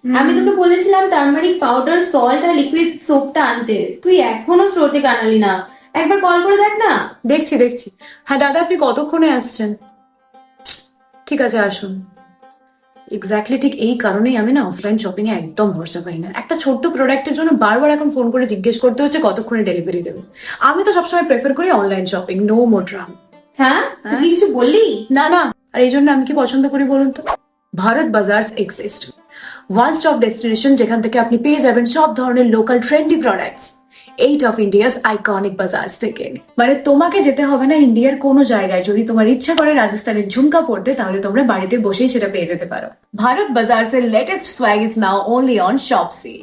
আমি তোকে বলেছিলাম টার্মারিক পাউডার, সল্ট আর লিকুইড সোপটা আনতে, তুই এখনো স্টোর থেকে আনালি না। একবার কল করে দেখ না। দেখছি দেখছি। হ্যাঁ দাদা, আপনি কতক্ষণে আসছেন? ঠিক আছে, আসুন। এক্স্যাক্টলি ঠিক এই কারণেই আমি না অফলাইন শপিং এ একদম ভরসা পাই না। একটা ছোট্ট প্রোডাক্টের জন্য বারবার এখন ফোন করে জিজ্ঞেস করতে হচ্ছে কতক্ষণে ডেলিভারি দেবে। আমি তো সবসময় প্রেফার করি online shopping, no more drum. হ্যাঁ, তুই কি কিছু বললি? না না, আর এই জন্য আমি কি পছন্দ করি বলুন তো? ভারত বাজার এক্সিস্ট, ওয়ান স্টপ ডেস্টিনেশন যেখান থেকে আপনি পেয়ে যাবেন সব ধরনের local trendy products, eight of India's iconic বাজার থেকে। মানে তোমাকে যেতে হবে না ইন্ডিয়ার কোনো জায়গায়। যদি তোমার ইচ্ছা করে রাজস্থানের ঝুমকা পড়তে, তাহলে তোমরা বাড়িতে বসেই সেটা পেয়ে যেতে পারো। ভারত বাজার এর latest swag is now only on Shopsy.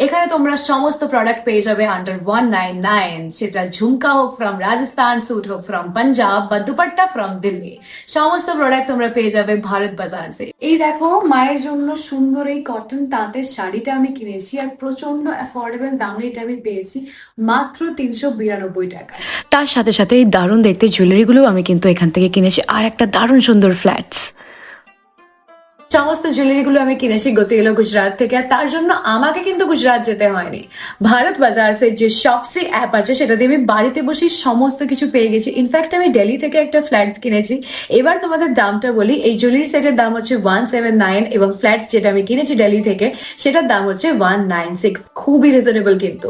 এখানে তোমরা সমস্ত প্রোডাক্ট পেয়ে যাবে আন্ডার 199। সেটা ঝুমকা হোক ফ্রম রাজস্থান, স্যুট হোক ফ্রম পাঞ্জাব বা দুপাট্টা ফ্রম দিল্লি, সমস্ত প্রোডাক্ট তোমরা পেয়ে যাবে ভারত বাজার এ। এই দেখো, মায়ের জন্য সুন্দর এই কটন তাঁতের শাড়িটা আমি কিনেছি, আর প্রচন্ড অ্যাফোর্ডেবল দামে এটা আমি পেয়েছি, মাত্র 392 টাকা। তার সাথে সাথে এই দারুণ দেখতে জুয়েলারিগুলো আমি কিন্তু এখান থেকে কিনেছি, আর একটা দারুণ সুন্দর ফ্ল্যাটস। সমস্ত জুয়েলারিগুলো আমি কিনেছি গতি এলো গুজরাট থেকে, আর তার জন্য আমাকে কিন্তু গুজরাট যেতে হয়নি। ভারত বাজার যে শপসি অ্যাপ আছে সেটা দিয়ে আমি বাড়িতে বসেই সমস্ত কিছু পেয়ে গেছি। ইনফ্যাক্ট আমি দিল্লি থেকে একটা ফ্ল্যাটস কিনেছি। এবার তোমাদের দামটা বলি, এই জুয়েলারি সেটের দাম হচ্ছে 179, এবং ফ্ল্যাটস যেটা আমি কিনেছি দিল্লি থেকে সেটার দাম হচ্ছে 196। খুবই রিজনেবল কিন্তু।